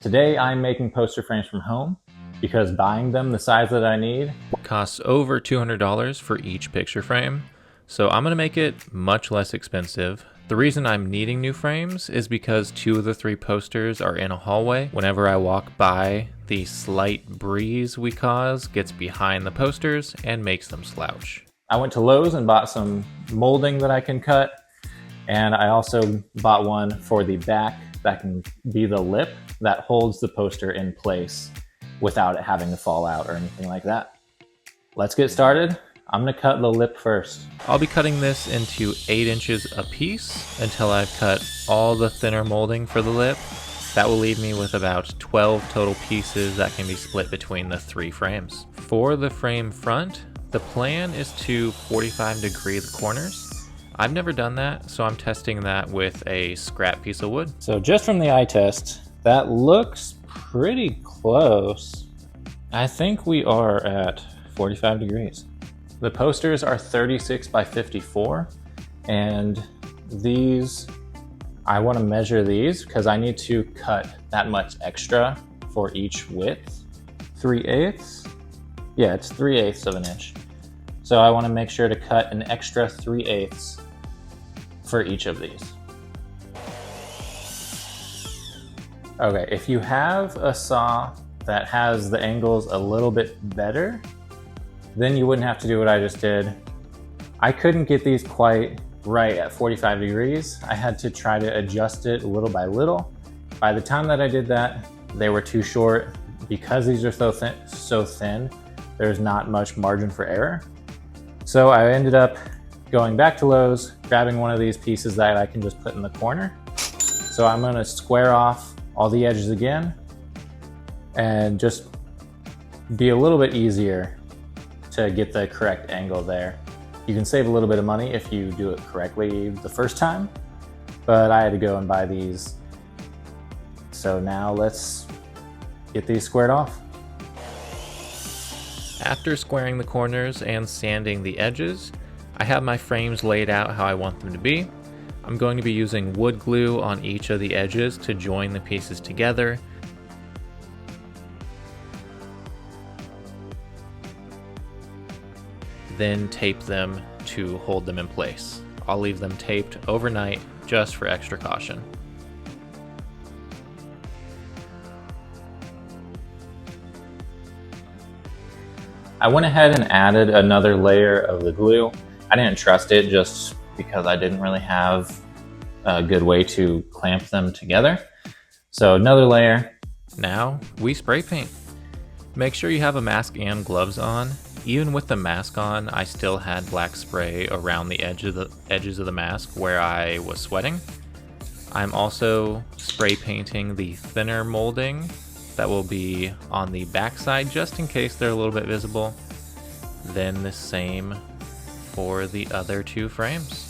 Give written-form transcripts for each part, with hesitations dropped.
Today I'm making poster frames from home because buying them the size that I need costs over $200 for each picture frame, so I'm going to make it much less expensive. The reason I'm needing new frames is because 2 of the 3 posters are in a hallway. Whenever I walk by, the slight breeze we cause gets behind the posters and makes them slouch. I went to Lowe's and bought some molding that I can cut, and I also bought one for the back that can be the lip that holds the poster in place without it having to fall out or anything like that. Let's get started. I'm gonna cut the lip first. I'll be cutting this into 8 inches a piece until I've cut all the thinner molding for the lip. That will leave me with about 12 total pieces that can be split between the 3 frames. For the frame front, the plan is to 45-degree the corners. I've never done that, so I'm testing that with a scrap piece of wood. So just from the eye test, that looks pretty close. I think we are at 45 degrees. The posters are 36 by 54, and these, I want to measure these because I need to cut that much extra for each width. 3/8? Yeah, it's 3/8 of an inch. So I want to make sure to cut an extra 3/8 for each of these. Okay, if you have a saw that has the angles a little bit better, then you wouldn't have to do what I just did. I couldn't get these quite right at 45 degrees. I had to try to adjust it little by little. By the time that I did that, they were too short. Because these are so thin, there's not much margin for error. So I ended up going back to Lowe's, grabbing one of these pieces that I can just put in the corner. So I'm gonna square off all the edges again and just be a little bit easier to get the correct angle there. You can save a little bit of money if you do it correctly the first time, but I had to go and buy these. So now let's get these squared off. After squaring the corners and sanding the edges, I have my frames laid out how I want them to be. I'm going to be using wood glue on each of the edges to join the pieces together. Then tape them to hold them in place. I'll leave them taped overnight just for extra caution. I went ahead and added another layer of the glue. I didn't trust it just because I didn't really have a good way to clamp them together. So another layer. Now we spray paint. Make sure you have a mask and gloves on. Even with the mask on, I still had black spray around the edges of the mask where I was sweating. I'm also spray painting the thinner molding that will be on the back side just in case they're a little bit visible. Then the same for the other 2 frames.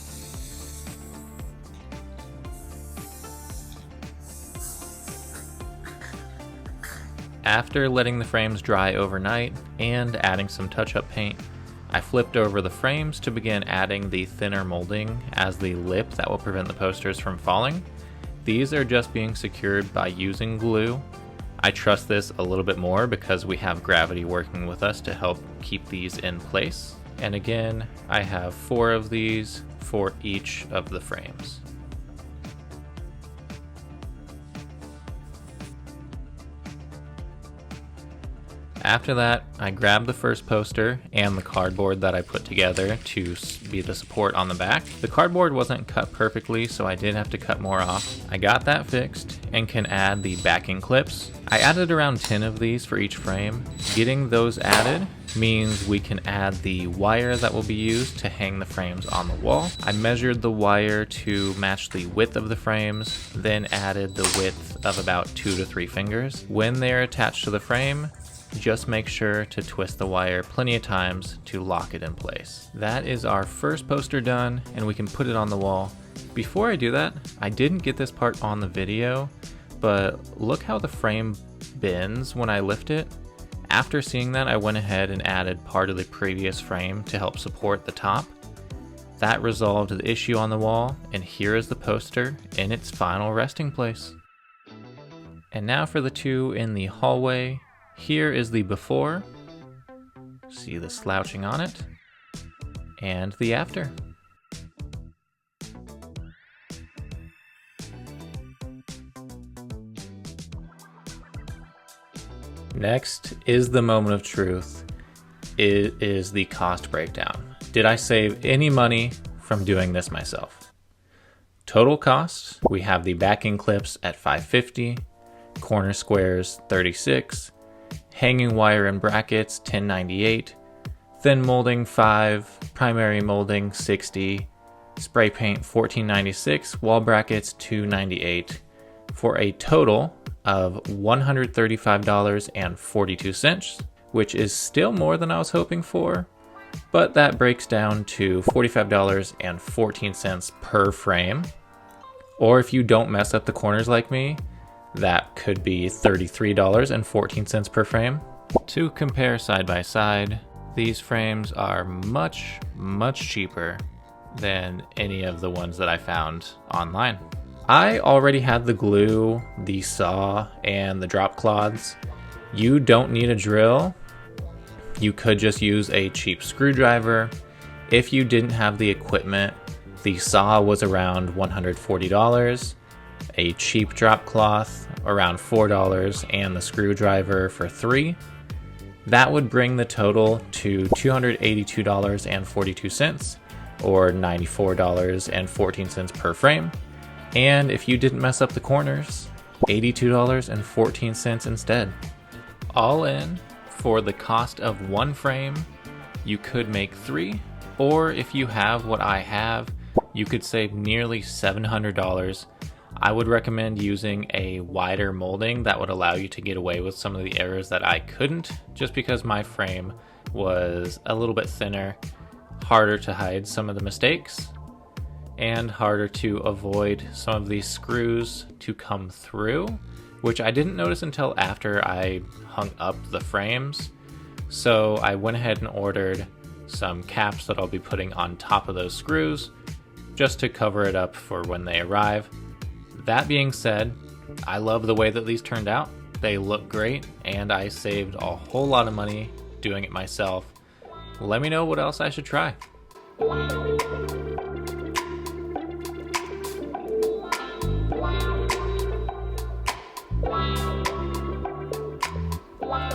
After letting the frames dry overnight and adding some touch-up paint, I flipped over the frames to begin adding the thinner molding as the lip that will prevent the posters from falling. These are just being secured by using glue. I trust this a little bit more because we have gravity working with us to help keep these in place. And again, I have 4 of these for each of the frames. After that, I grabbed the first poster and the cardboard that I put together to be the support on the back. The cardboard wasn't cut perfectly, so I did have to cut more off. I got that fixed and can add the backing clips. I added around 10 of these for each frame. Getting those added means we can add the wire that will be used to hang the frames on the wall. I measured the wire to match the width of the frames, then added the width of about 2 to 3 fingers. When they're attached to the frame, just make sure to twist the wire plenty of times to lock it in place. That is our first poster done, and we can put it on the wall. Before I do that, I didn't get this part on the video, but look how the frame bends when I lift it. After seeing that, I went ahead and added part of the previous frame to help support the top. That resolved the issue on the wall, and here is the poster in its final resting place. And now for the two in the hallway. Here is the before. See the slouching on it. And the after. Next is the moment of truth. It is the cost breakdown. Did I save any money from doing this myself? Total costs, we have the backing clips at $5.50, corner squares $36, hanging wire and brackets $10.98, thin molding $5, primary molding $60, spray paint $14.96, wall brackets $2.98, for a total of $135.42, which is still more than I was hoping for, but that breaks down to $45.14 per frame. Or if you don't mess up the corners like me, that could be $33.14 per frame. To compare side by side, these frames are much, much cheaper than any of the ones that I found online. I already had the glue, the saw, and the drop cloths. You don't need a drill. You could just use a cheap screwdriver. If you didn't have the equipment, the saw was around $140, a cheap drop cloth around $4, and the screwdriver for $3. That would bring the total to $282.42, or $94.14 per frame. And if you didn't mess up the corners, $82.14 instead. All in, for the cost of one frame, you could make 3, or if you have what I have, you could save nearly $700. I would recommend using a wider molding that would allow you to get away with some of the errors that I couldn't, just because my frame was a little bit thinner, harder to hide some of the mistakes, and harder to avoid some of these screws to come through, which I didn't notice until after I hung up the frames. So I went ahead and ordered some caps that I'll be putting on top of those screws just to cover it up for when they arrive. That being said, I love the way that these turned out. They look great, and I saved a whole lot of money doing it myself. Let me know what else I should try.